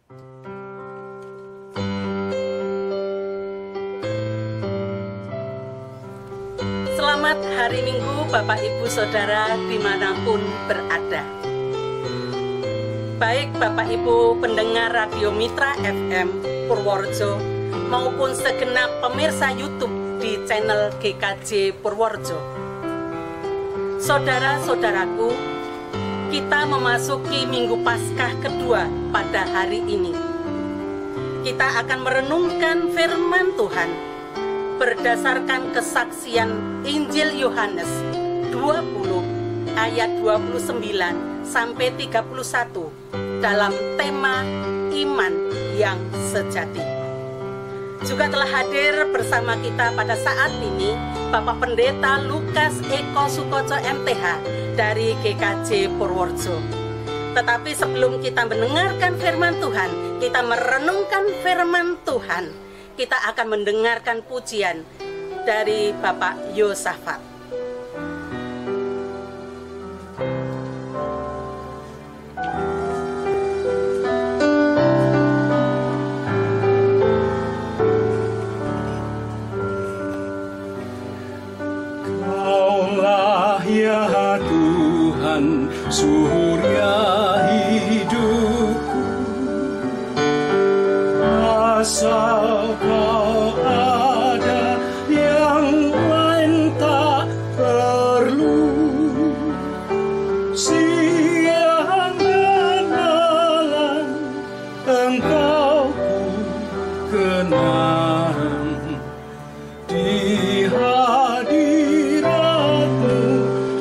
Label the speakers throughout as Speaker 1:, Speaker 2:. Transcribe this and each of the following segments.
Speaker 1: Selamat hari Minggu Bapak Ibu Saudara dimanapun berada. Baik Bapak Ibu pendengar Radio Mitra FM Purworejo maupun segenap pemirsa YouTube di channel GKJ Purworejo. Saudara-saudaraku, kita memasuki Minggu Paskah kedua pada hari ini. Kita akan merenungkan firman Tuhan berdasarkan kesaksian Injil Yohanes 20 ayat 29 sampai 31 dalam tema iman yang sejati. Juga telah hadir bersama kita pada saat ini Bapak Pendeta Lukas Eko Sukoco MTH dari GKJ Purworejo. Tetapi sebelum kita mendengarkan firman Tuhan, kita merenungkan firman Tuhan, kita akan mendengarkan pujian dari Bapak Yosafat.
Speaker 2: Kaulah ya Tuhan, surya hidupku, asal Kau ada, yang lain tak perlu. Siang dan malam Engkau ku kenang, di hadirat-Mu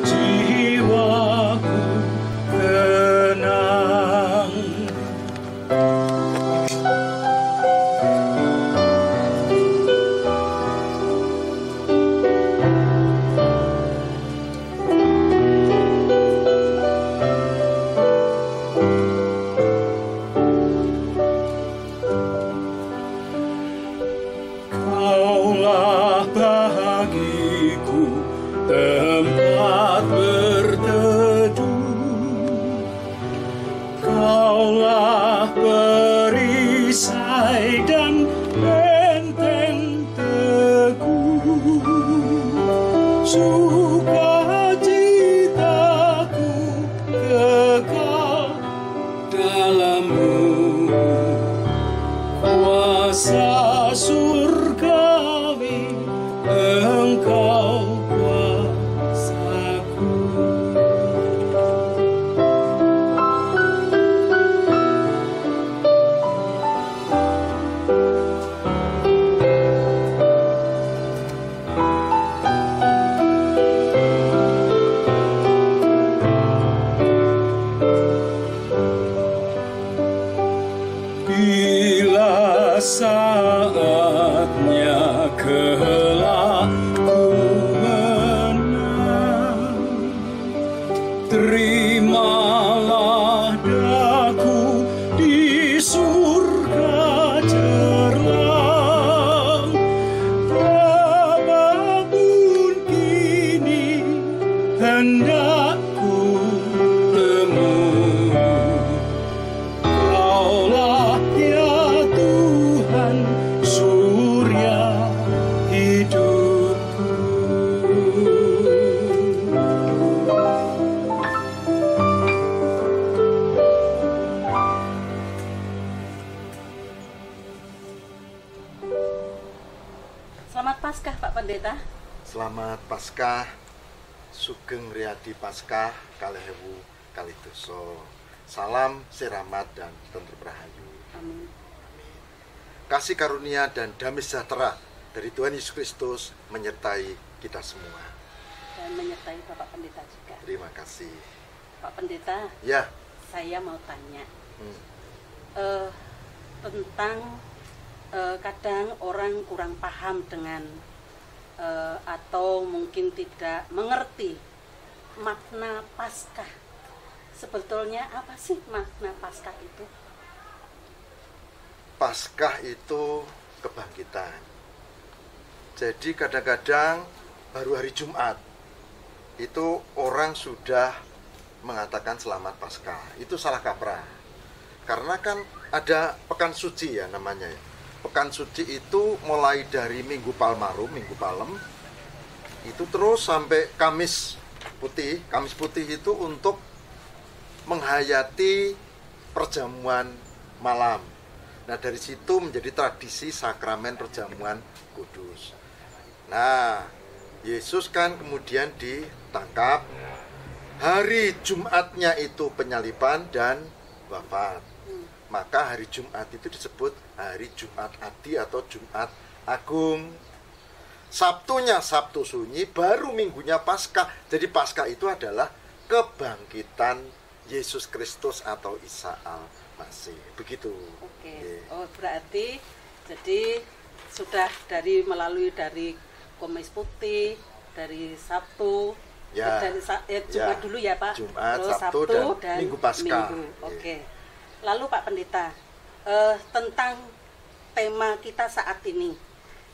Speaker 2: jiwaku tenang. Kaulah bagiku tempat berteduh, Kaulah perisai dan benteng teguh. Sukacitaku kekal dalam-Mu, kuasa surgawi Engkau kuasaku. Bila saatnya kelak ku menang, terimalah daku di surga cerlang. Apapun kini hendak ku temui, Kaulah ya Tuhan, surya hidupku.
Speaker 1: Selamat Paskah Pak Pendeta.
Speaker 3: Selamat Paskah, Sugeng Riyadi Paskah, Kalehewu Kalidoso. Salam seramat dan tentu rahayu.
Speaker 1: Amin.
Speaker 3: Kasih karunia dan damai sejahtera dari Tuhan Yesus Kristus menyertai kita semua.
Speaker 1: Dan menyertai Bapak Pendeta juga.
Speaker 3: Terima kasih.
Speaker 1: Pak Pendeta,
Speaker 3: Ya,
Speaker 1: saya mau tanya tentang kadang orang kurang paham dengan atau mungkin tidak mengerti makna Paskah. Sebetulnya apa sih makna Paskah itu?
Speaker 3: Paskah itu kebangkitan. Jadi kadang-kadang baru hari Jumat itu orang sudah mengatakan selamat Paskah. Itu salah kaprah. Karena kan ada pekan suci ya namanya ya. Pekan suci itu mulai dari Minggu Palmarum, Minggu Palem, itu terus sampai Kamis Putih. Kamis Putih itu untuk menghayati perjamuan malam. Nah, dari situ menjadi tradisi sakramen perjamuan kudus. Nah, Yesus kan kemudian ditangkap. Hari Jumatnya itu penyaliban dan wafat. Maka hari Jumat itu disebut hari Jumat Adi atau Jumat Agung. Sabtunya Sabtu Sunyi, baru minggunya Paskah. Jadi Paskah itu adalah kebangkitan Yesus Kristus atau Isa al-Masih. Begitu.
Speaker 1: Oke. Oh, berarti jadi sudah melalui dari Kamis Putih, dari Sabtu,
Speaker 3: ya,
Speaker 1: dari Jumat dulu ya Pak.
Speaker 3: Jumat,
Speaker 1: terus
Speaker 3: Sabtu dan Minggu Paskah.
Speaker 1: Oke. Lalu Pak Pendeta, tentang tema kita saat ini,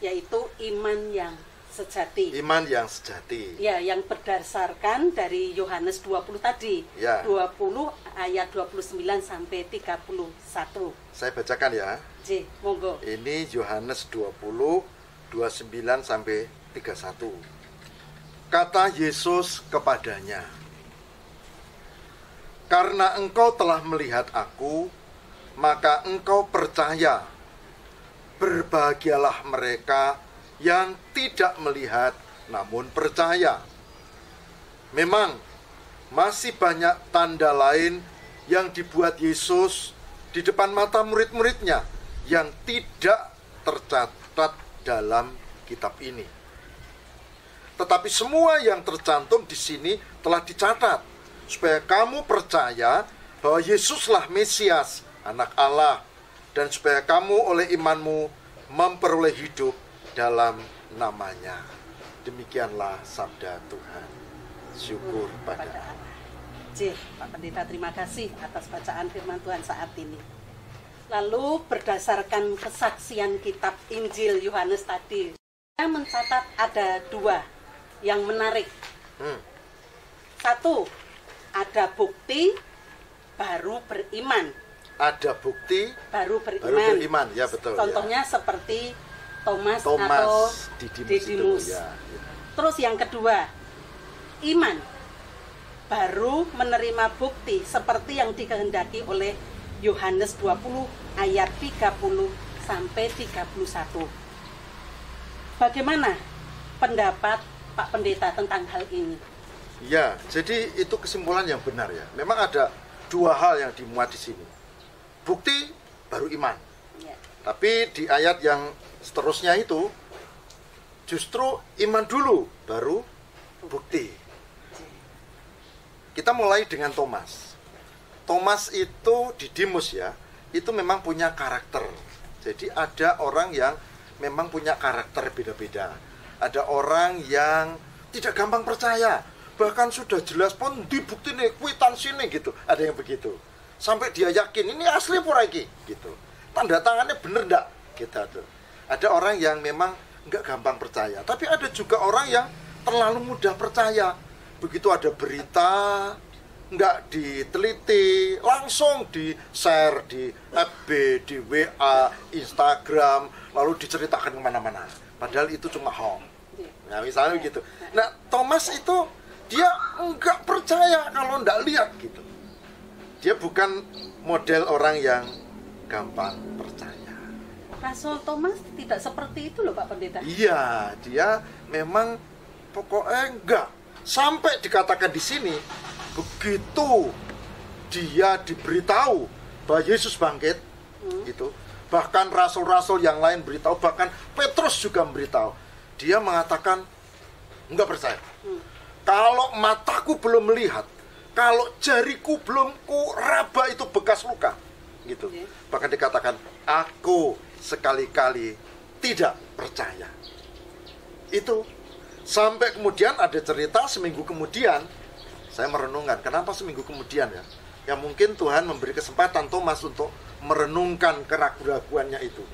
Speaker 1: yaitu iman yang sejati.
Speaker 3: Iman yang sejati.
Speaker 1: Ya, yang berdasarkan dari Yohanes 20 tadi.
Speaker 3: Ya.
Speaker 1: 20 ayat 29 sampai 31.
Speaker 3: Saya bacakan ya.
Speaker 1: J, monggo.
Speaker 3: Ini Yohanes 20, 29 sampai 31. Kata Yesus kepadanya, "Karena engkau telah melihat aku, maka engkau percaya. Berbahagialah mereka yang tidak melihat namun percaya." Memang masih banyak tanda lain yang dibuat Yesus di depan mata murid-muridnya yang tidak tercatat dalam kitab ini. Tetapi semua yang tercantum di sini telah dicatat, supaya kamu percaya bahwa Yesuslah Mesias, Anak Allah, dan supaya kamu oleh imanmu memperoleh hidup dalam namanya. Demikianlah sabda Tuhan. Syukur pada Allah.
Speaker 1: J, Pak Pendeta, terima kasih atas bacaan firman Tuhan saat ini. Lalu berdasarkan kesaksian kitab Injil Yohanes tadi, saya mencatat ada dua yang menarik. Satu, ada bukti baru beriman.
Speaker 3: Ada bukti
Speaker 1: baru
Speaker 3: baru beriman, ya betul.
Speaker 1: Contohnya
Speaker 3: ya.
Speaker 1: seperti Thomas atau Didimus.
Speaker 3: Ya.
Speaker 1: Terus yang kedua, iman baru menerima bukti seperti yang dikehendaki oleh Yohanes 20 ayat 30 sampai 31. Bagaimana pendapat Pak Pendeta tentang hal ini?
Speaker 3: Ya, jadi itu kesimpulan yang benar ya. Memang ada dua hal yang dimuat di sini. Bukti baru iman.
Speaker 1: Ya.
Speaker 3: Tapi di ayat yang seterusnya itu justru iman dulu baru bukti. Kita mulai dengan Thomas. Thomas itu Didimus ya, itu memang punya karakter. Jadi ada orang yang memang punya karakter beda-beda. Ada orang yang tidak gampang percaya, bahkan sudah jelas pun dibukti nih, kwitansi nih gitu. Ada yang begitu. Sampai dia yakin ini asli pura iki gitu. Tanda tangannya bener ndak? Gitu tuh. Ada orang yang memang nggak gampang percaya, tapi ada juga orang yang terlalu mudah percaya. Begitu ada berita nggak diteliti, langsung di-share di FB, di WA, Instagram, lalu diceritakan kemana-mana. Padahal itu cuma hoax. Nah, misalnya gitu. Nah, Thomas itu dia nggak percaya kalau nggak lihat gitu. Dia bukan model orang yang gampang percaya.
Speaker 1: Rasul Thomas tidak seperti itu loh Pak Pendeta.
Speaker 3: Iya, dia memang pokoknya enggak. Sampai dikatakan di sini, begitu dia diberitahu bahwa Yesus bangkit, itu bahkan rasul-rasul yang lain beritahu, bahkan Petrus juga memberitahu, dia mengatakan enggak percaya. Kalau mataku belum melihat, kalau jariku belum ku raba itu bekas luka, gitu. Bahkan dikatakan aku sekali-kali tidak percaya. Itu sampai kemudian ada cerita seminggu kemudian. Saya merenungkan, kenapa seminggu kemudian ya? Ya mungkin Tuhan memberi kesempatan Thomas untuk merenungkan keraguan-keraguannya itu.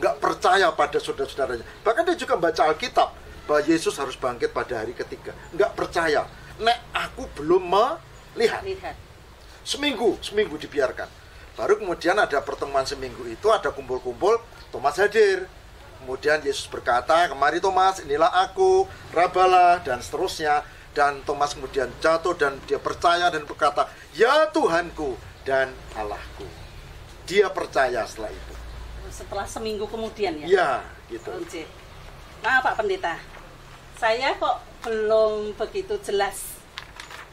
Speaker 3: Nggak percaya pada saudara-saudaranya. Bahkan dia juga baca Alkitab, bahwa Yesus harus bangkit pada hari ketiga. Nggak percaya. Nek, aku belum melihat. Seminggu dibiarkan. Baru kemudian ada pertemuan seminggu itu, ada kumpul-kumpul, Thomas hadir. Kemudian Yesus berkata, kemari Thomas, inilah aku, rabalah, dan seterusnya. Dan Thomas kemudian jatuh dan dia percaya dan berkata, ya Tuhanku dan Allahku. Dia percaya setelah itu.
Speaker 1: Setelah seminggu kemudian ya?
Speaker 3: Ya, gitu.
Speaker 1: Oke. Nah Pak Pendeta, saya kok belum begitu jelas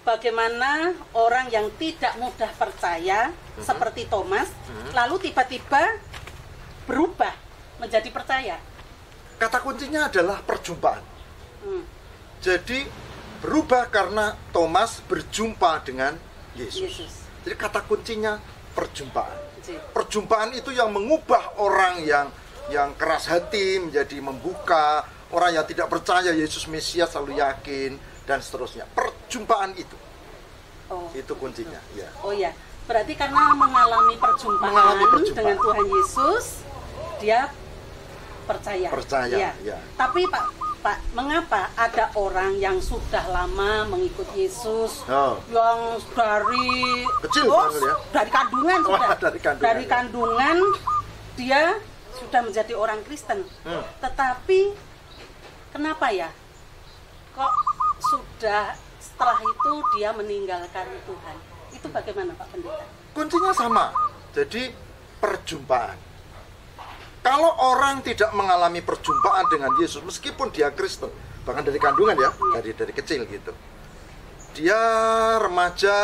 Speaker 1: bagaimana orang yang tidak mudah percaya seperti Thomas, lalu tiba-tiba berubah menjadi percaya.
Speaker 3: Kata kuncinya adalah perjumpaan. Jadi berubah karena Thomas berjumpa dengan Yesus. Jadi kata kuncinya perjumpaan. Perjumpaan itu yang mengubah orang yang keras hati menjadi membuka, orang yang tidak percaya Yesus Mesias selalu yakin, dan seterusnya. Perjumpaan itu. Itu kuncinya. Ya.
Speaker 1: Oh ya, berarti karena mengalami perjumpaan dengan Tuhan Yesus, dia percaya.
Speaker 3: Ya.
Speaker 1: Tapi Pak, mengapa ada orang yang sudah lama mengikut Yesus, yang dari
Speaker 3: kecil,
Speaker 1: dari kandungan sudah,
Speaker 3: dari
Speaker 1: kandungan dia sudah menjadi orang Kristen, tetapi kenapa ya? Kok sudah setelah itu dia meninggalkan Tuhan? Itu bagaimana Pak Pendeta?
Speaker 3: Kuncinya sama. Jadi perjumpaan. Kalau orang tidak mengalami perjumpaan dengan Yesus, meskipun dia Kristen, bahkan dari kandungan ya, dari kecil gitu, dia remaja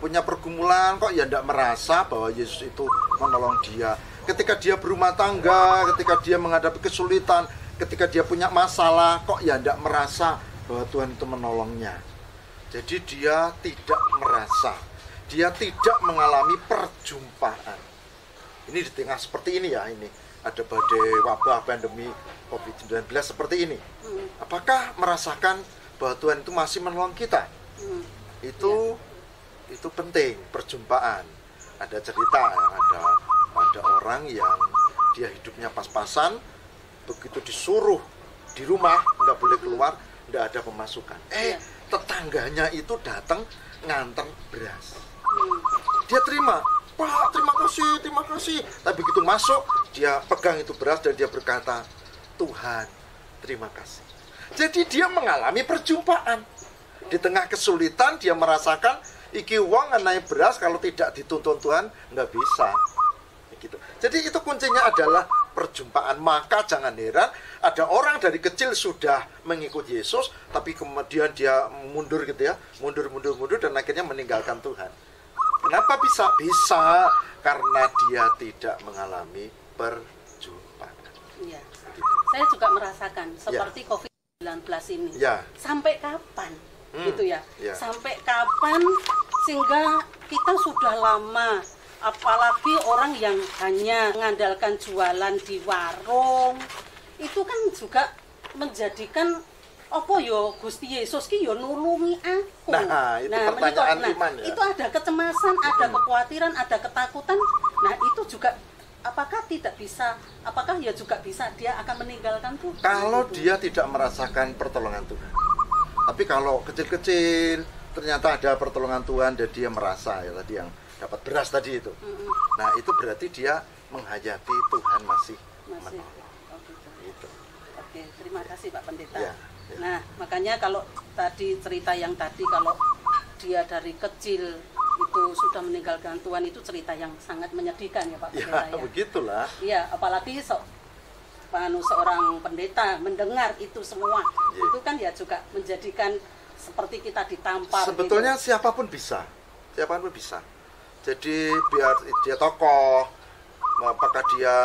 Speaker 3: punya pergumulan, kok ya tidak merasa bahwa Yesus itu menolong dia. Ketika dia berumah tangga, ketika dia menghadapi kesulitan, ketika dia punya masalah, kok ya tidak merasa bahwa Tuhan itu menolongnya. Jadi dia tidak merasa, dia tidak mengalami perjumpaan. Ini di tengah seperti ini ya, ini ada badai wabah pandemi COVID-19 seperti ini. Apakah merasakan bahwa Tuhan itu masih menolong kita? Itu penting, perjumpaan. Ada cerita, ada orang yang dia hidupnya pas-pasan, begitu disuruh di rumah nggak boleh keluar, nggak ada pemasukan. Tetangganya itu datang nganter beras. Dia terima. Pak, terima kasih. Tapi begitu masuk, dia pegang itu beras dan dia berkata, Tuhan, terima kasih. Jadi dia mengalami perjumpaan. Di tengah kesulitan, dia merasakan, iki wong naik beras, kalau tidak dituntun Tuhan, nggak bisa. Gitu. Jadi itu kuncinya adalah perjumpaan. Maka jangan heran, ada orang dari kecil sudah mengikuti Yesus, tapi kemudian dia mundur gitu ya, mundur, dan akhirnya meninggalkan Tuhan. Kenapa bisa? Bisa karena dia tidak mengalami perjumpaan.
Speaker 1: Iya. Saya juga merasakan seperti COVID-19 ini. Sampai kapan? Gitu ya. Sampai kapan sehingga kita sudah lama, apalagi orang yang hanya mengandalkan jualan di warung, itu kan juga menjadikan apa yo Gusti Yesus ki yo nulungi aku.
Speaker 3: Nah, itu pertanyaan iman ya.
Speaker 1: Itu ada kecemasan, ada kekhawatiran, ada ketakutan. Nah, itu juga apakah ya juga bisa dia akan meninggalkan Tuhan?
Speaker 3: Kalau dia tidak merasakan pertolongan Tuhan. Tapi kalau kecil-kecil ternyata ada pertolongan Tuhan dan dia merasa ya tadi yang dapat beras tadi itu. Nah, itu berarti dia menghayati Tuhan masih menolong. Gitu.
Speaker 1: Oke, terima kasih Pak Pendeta. Nah, makanya kalau tadi cerita yang tadi kalau dia dari kecil itu sudah meninggalkan Tuhan, itu cerita yang sangat menyedihkan ya Pak Pendeta ya.
Speaker 3: Begitulah.
Speaker 1: Iya, apalagi seorang pendeta mendengar itu semua, itu kan ya juga menjadikan seperti kita ditampar.
Speaker 3: Sebetulnya gitu. Siapapun bisa. Jadi biar dia tokoh, apakah dia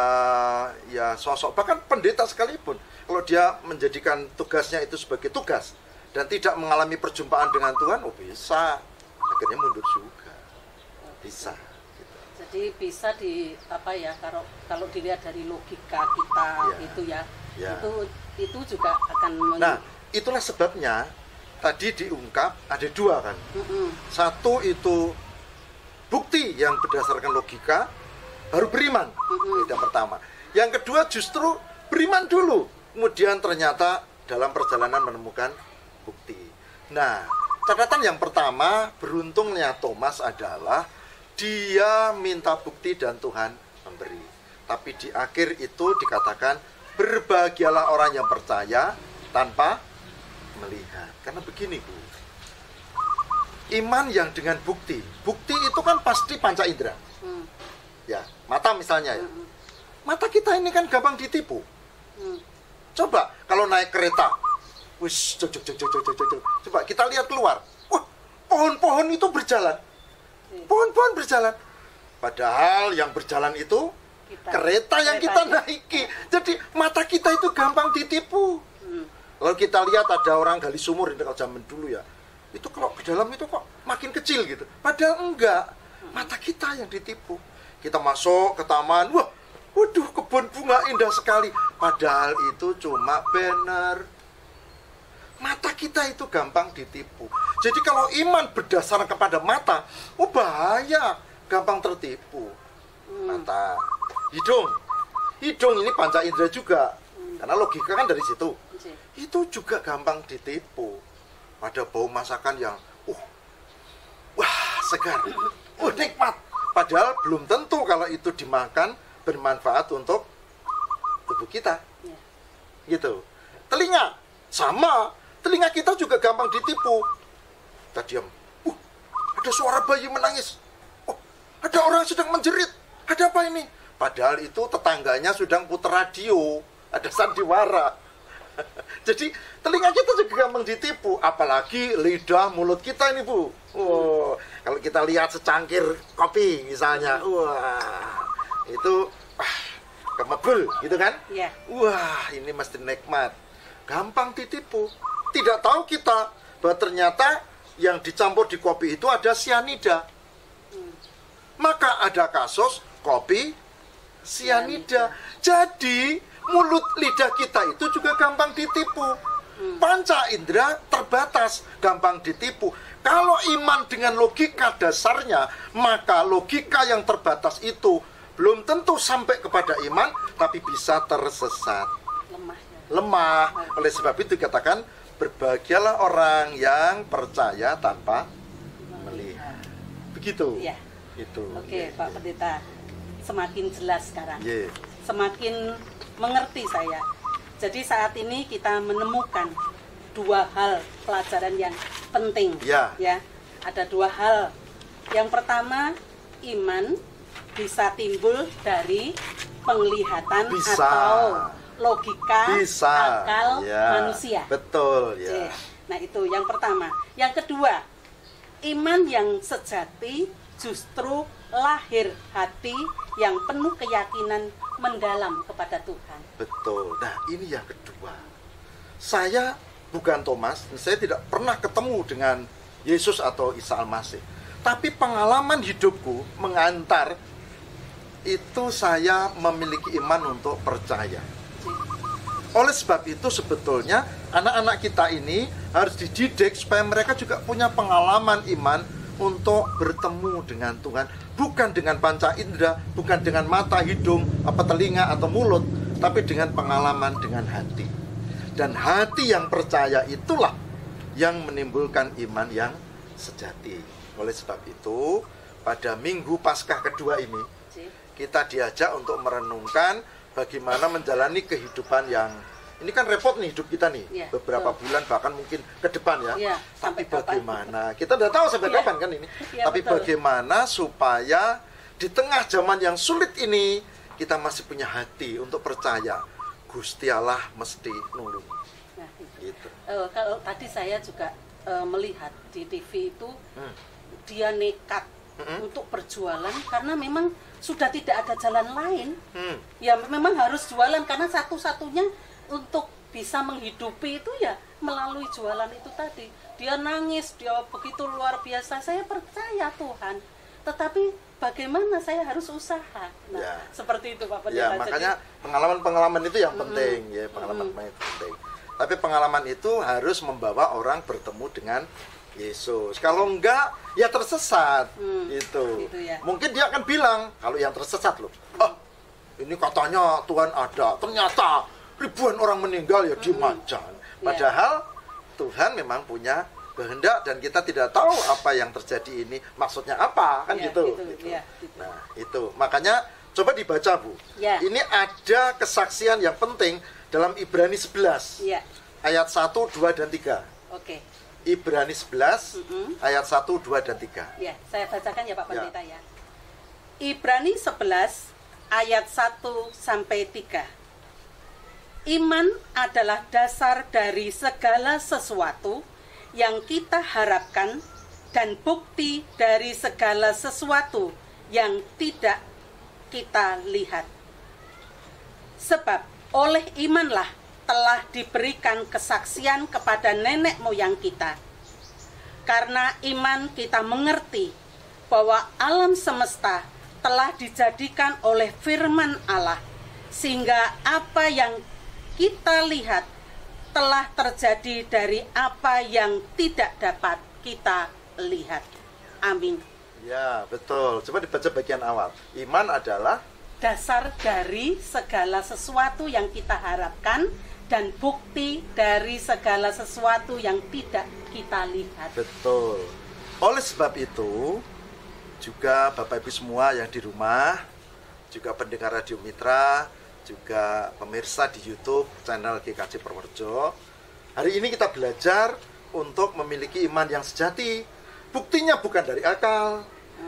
Speaker 3: ya sosok, bahkan pendeta sekalipun, kalau dia menjadikan tugasnya itu sebagai tugas dan tidak mengalami perjumpaan dengan Tuhan, bisa akhirnya mundur juga, bisa. Gitu.
Speaker 1: Jadi bisa kalau dilihat dari logika kita itu itu juga akan.
Speaker 3: Nah, itulah sebabnya tadi diungkap ada dua kan. Satu itu bukti yang berdasarkan logika, baru beriman. Itu yang pertama. Yang kedua justru beriman dulu. Kemudian ternyata dalam perjalanan menemukan bukti. Nah, catatan yang pertama, beruntungnya Thomas adalah dia minta bukti dan Tuhan memberi. Tapi di akhir itu dikatakan, berbahagialah orang yang percaya tanpa melihat. Karena begini, Bu. Iman yang dengan bukti. Bukti itu kan pasti panca indera. Ya, mata misalnya ya. Mata kita ini kan gampang ditipu. Coba kalau naik kereta. Wis, coba kita lihat keluar. Wah, pohon-pohon itu berjalan. Pohon-pohon berjalan. Padahal yang berjalan itu kereta yang kita naiki. Jadi mata kita itu gampang ditipu. Lalu kita lihat ada orang gali sumur di dekat zaman dulu ya. Itu kalau ke dalam itu kok makin kecil gitu. Padahal enggak. Mata kita yang ditipu. Kita masuk ke taman. Wah, waduh, kebun bunga indah sekali. Padahal itu cuma banner. Mata kita itu gampang ditipu. Jadi kalau iman berdasarkan kepada mata, oh bahaya, gampang tertipu. Mata, hidung ini panca indera juga. Karena logika kan dari situ. Itu juga gampang ditipu. Ada bau masakan yang wah, segar, nikmat. Padahal belum tentu kalau itu dimakan bermanfaat untuk tubuh kita. Gitu. Telinga, sama. Telinga kita juga gampang ditipu. Kita diam. Ada suara bayi menangis. Ada orang sedang menjerit. Ada apa ini? Padahal itu tetangganya sedang putar radio. Ada sandiwara. Jadi telinga kita juga gampang ditipu. Apalagi lidah, mulut kita ini, Bu. Kalau kita lihat secangkir kopi misalnya, wah, itu kemebel gitu kan?
Speaker 1: Yeah.
Speaker 3: Wah, ini mesti nikmat. Gampang ditipu. Tidak tahu kita bahwa ternyata yang dicampur di kopi itu ada sianida. Maka ada kasus kopi sianida. Jadi mulut lidah kita itu juga gampang ditipu. Panca indera terbatas, gampang ditipu. Kalau iman dengan logika dasarnya, maka logika yang terbatas itu belum tentu sampai kepada iman, tapi bisa tersesat. Lemah. Oleh sebab itu dikatakan, berbahagialah orang yang percaya tanpa melihat. Begitu.
Speaker 1: Ya.
Speaker 3: Itu.
Speaker 1: Oke, Pak Pendeta. Semakin jelas sekarang. Semakin mengerti saya. Jadi saat ini kita menemukan dua hal pelajaran yang penting. Ya. Ada dua hal. Yang pertama, iman bisa timbul dari penglihatan atau logika, akal manusia.
Speaker 3: Betul, ya.
Speaker 1: Nah, itu yang pertama. Yang kedua, iman yang sejati justru lahir hati yang penuh keyakinan mendalam kepada Tuhan.
Speaker 3: Betul. Nah, ini yang kedua. Saya bukan Thomas, saya tidak pernah ketemu dengan Yesus atau Isa Al-Masih. Tapi pengalaman hidupku mengantar itu saya memiliki iman untuk percaya. Oleh sebab itu sebetulnya anak-anak kita ini harus dididik supaya mereka juga punya pengalaman iman untuk bertemu dengan Tuhan. Bukan dengan panca indera, bukan dengan mata, hidung, telinga atau mulut, tapi dengan pengalaman dengan hati. Dan hati yang percaya itulah yang menimbulkan iman yang sejati. Oleh sebab itu pada minggu Paskah kedua ini kita diajak untuk merenungkan bagaimana menjalani kehidupan yang ini kan repot nih hidup kita nih, beberapa bulan bahkan mungkin ke depan ya. Tapi bagaimana? Kita udah tahu sampai kapan kan ini. Tapi betul. Bagaimana supaya di tengah zaman yang sulit ini kita masih punya hati untuk percaya Gusti Allah mesti nulung.
Speaker 1: Nah, gitu. Kalau tadi saya juga melihat di TV itu dia nekat untuk berjualan karena memang sudah tidak ada jalan lain. Ya memang harus jualan karena satu-satunya untuk bisa menghidupi itu ya melalui jualan itu tadi. Dia nangis, dia begitu luar biasa. Saya percaya Tuhan, tetapi bagaimana saya harus usaha. Nah, seperti itu Pak Pendeta.
Speaker 3: Ya, makanya pengalaman-pengalaman itu yang penting ya, pengalaman itu penting. Tapi pengalaman itu harus membawa orang bertemu dengan Yesus. Kalau enggak, ya tersesat. Gitu ya. Mungkin dia akan bilang, kalau yang tersesat loh, ini katanya Tuhan ada, ternyata ribuan orang meninggal ya di Majan. Padahal Tuhan memang punya berkehendak dan kita tidak tahu apa yang terjadi ini maksudnya apa, kan
Speaker 1: Ya,
Speaker 3: gitu.
Speaker 1: ya, gitu.
Speaker 3: Nah, itu. Makanya coba dibaca, Bu.
Speaker 1: Ya.
Speaker 3: Ini ada kesaksian yang penting dalam Ibrani 11.
Speaker 1: Ya.
Speaker 3: Ayat 1, 2 dan 3.
Speaker 1: Oke.
Speaker 3: Ibrani 11 ayat 1, 2 dan 3.
Speaker 1: Ya, saya bacakan ya Pak
Speaker 3: Ya.
Speaker 1: Pendeta ya. Ibrani 11 ayat 1 sampai 3. Iman adalah dasar dari segala sesuatu yang kita harapkan dan bukti dari segala sesuatu yang tidak kita lihat. Sebab oleh imanlah telah diberikan kesaksian kepada nenek moyang kita. Karena iman kita mengerti bahwa alam semesta telah dijadikan oleh firman Allah, sehingga apa yang kita lihat telah terjadi dari apa yang tidak dapat kita lihat. Amin.
Speaker 3: Ya, betul. Coba dibaca bagian awal. Iman adalah
Speaker 1: Dasar dari segala sesuatu yang kita harapkan dan bukti dari segala sesuatu yang tidak kita lihat.
Speaker 3: betul. Oleh sebab itu, juga Bapak Ibu semua yang di rumah, juga pendengar Radio Mitra, juga pemirsa di YouTube channel GKJ Purworejo. Hari ini kita belajar untuk memiliki iman yang sejati. Buktinya bukan dari akal,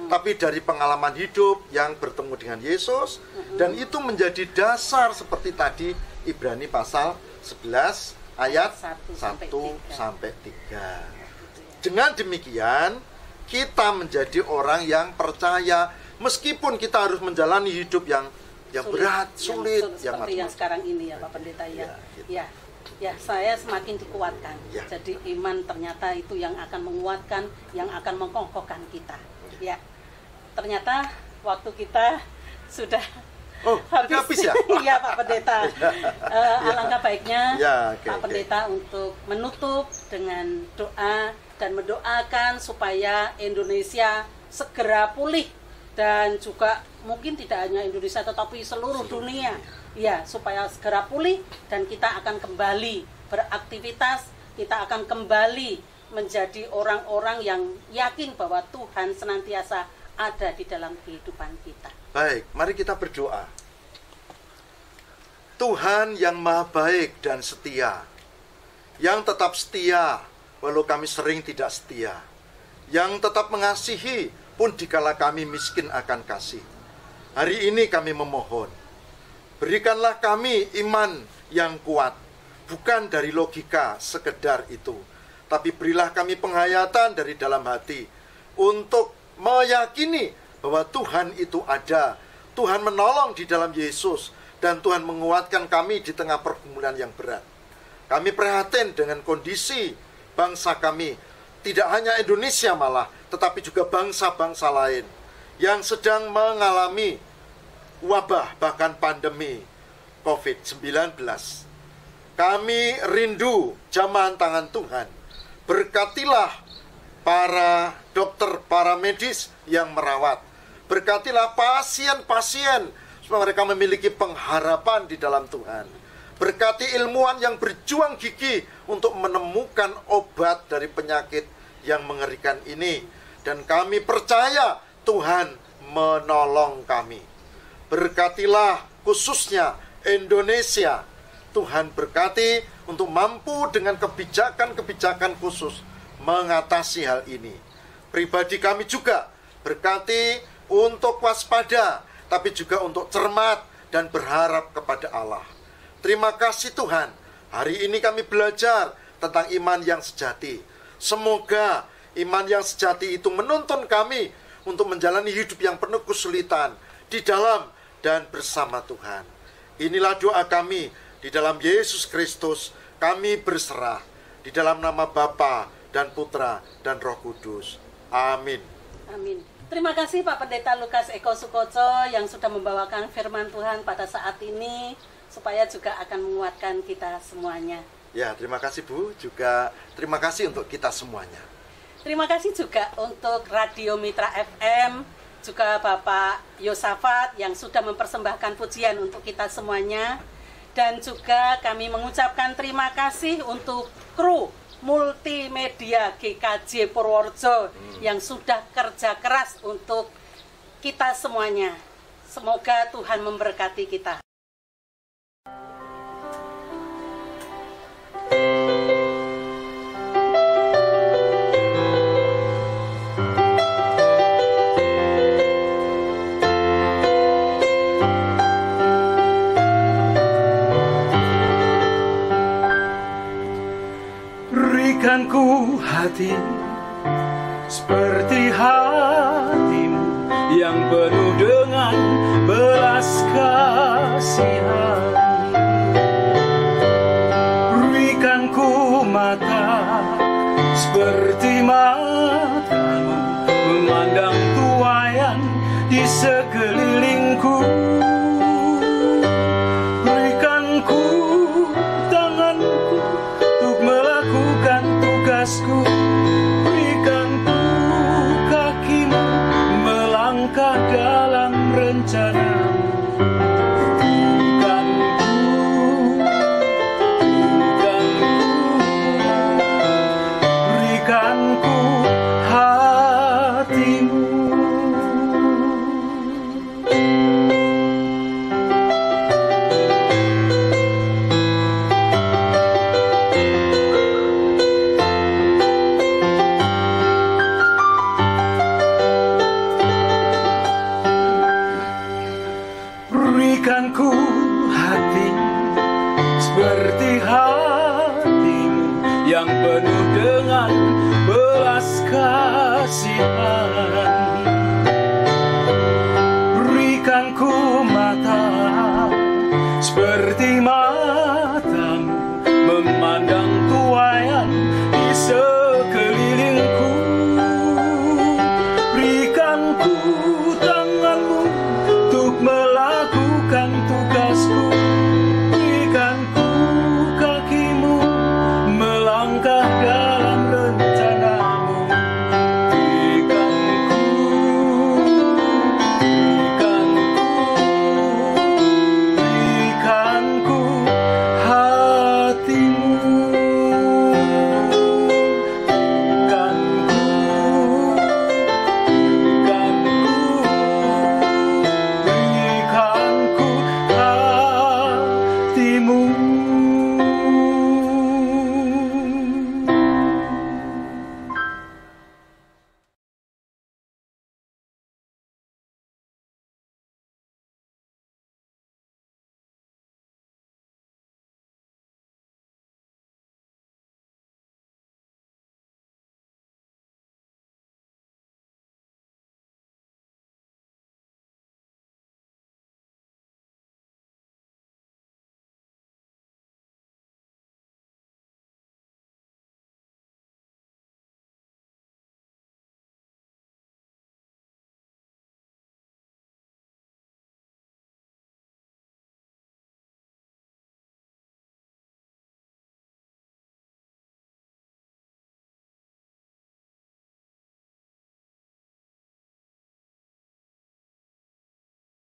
Speaker 3: tapi dari pengalaman hidup yang bertemu dengan Yesus. Dan itu menjadi dasar seperti tadi Ibrani pasal 11 ayat
Speaker 1: 1
Speaker 3: 1
Speaker 1: sampai 3.
Speaker 3: sampai 3. Dengan demikian, kita menjadi orang yang percaya meskipun kita harus menjalani hidup yang berat, sulit, yang
Speaker 1: seperti yang
Speaker 3: macam-macam.
Speaker 1: sekarang ini ya Pak Pendeta ya.
Speaker 3: Ya, gitu.
Speaker 1: Ya, saya semakin dikuatkan.
Speaker 3: Ya.
Speaker 1: Jadi iman ternyata itu yang akan menguatkan, yang akan mengkokohkan kita. Ya. Ternyata waktu kita sudah
Speaker 3: habis ya?
Speaker 1: Iya Pak Pendeta. Alangkah baiknya
Speaker 3: Ya, oke,
Speaker 1: Pak
Speaker 3: oke.
Speaker 1: Pendeta untuk menutup dengan doa dan mendoakan supaya Indonesia segera pulih, dan juga mungkin tidak hanya Indonesia tetapi seluruh dunia ya, supaya segera pulih dan kita akan kembali beraktivitas, kita akan kembali menjadi orang-orang yang yakin bahwa Tuhan senantiasa ada di dalam kehidupan kita.
Speaker 3: Baik, mari kita berdoa. Tuhan yang maha baik dan setia, yang tetap setia walau kami sering tidak setia, yang tetap mengasihi pun dikala kami miskin akan kasih. Hari ini kami memohon, berikanlah kami iman yang kuat, bukan dari logika sekedar itu, tapi berilah kami penghayatan dari dalam hati untuk meyakini bahwa Tuhan itu ada, Tuhan menolong di dalam Yesus, dan Tuhan menguatkan kami di tengah pergumulan yang berat. Kami prihatin dengan kondisi bangsa kami, tidak hanya Indonesia malah, tetapi juga bangsa-bangsa lain yang sedang mengalami wabah, bahkan pandemi COVID-19. Kami rindu jamahan tangan Tuhan. Berkatilah para dokter, para medis yang merawat. Berkatilah pasien-pasien supaya mereka memiliki pengharapan di dalam Tuhan. Berkati ilmuwan yang berjuang gigih untuk menemukan obat dari penyakit yang mengerikan ini. Dan kami percaya Tuhan menolong kami. Berkatilah khususnya Indonesia. Tuhan berkati untuk mampu dengan kebijakan-kebijakan khusus mengatasi hal ini. Pribadi kami juga berkati untuk waspada, tapi juga untuk cermat dan berharap kepada Allah. Terima kasih Tuhan, hari ini kami belajar tentang iman yang sejati. Semoga iman yang sejati itu menuntun kami untuk menjalani hidup yang penuh kesulitan di dalam dan bersama Tuhan. Inilah doa kami di dalam Yesus Kristus. Kami berserah di dalam nama Bapa dan Putra dan Roh Kudus. Amin.
Speaker 1: Amin. Terima kasih Pak Pendeta Lukas Eko Sukoco yang sudah membawakan firman Tuhan pada saat ini, supaya juga akan menguatkan kita semuanya.
Speaker 3: Ya, terima kasih Bu. Juga terima kasih untuk kita semuanya.
Speaker 1: Terima kasih juga untuk Radio Mitra FM, juga Bapak Yosafat yang sudah mempersembahkan pujian untuk kita semuanya. Dan juga kami mengucapkan terima kasih untuk kru multimedia GKJ Purworejo yang sudah kerja keras untuk kita semuanya. Semoga Tuhan memberkati kita.
Speaker 2: Berikan ku hati seperti hatimu yang penuh dengan belas kasihan. Berikan ku mata seperti matamu memandang tuaian di sekelilingku. Berikan ku tanganku untuk melakukan tugasku. Berikan ku kakimu melangkah dalam rencanamu. Berikan ku hatimu. Berikan ku hati seperti hatimu yang penuh dengan belas kasihan.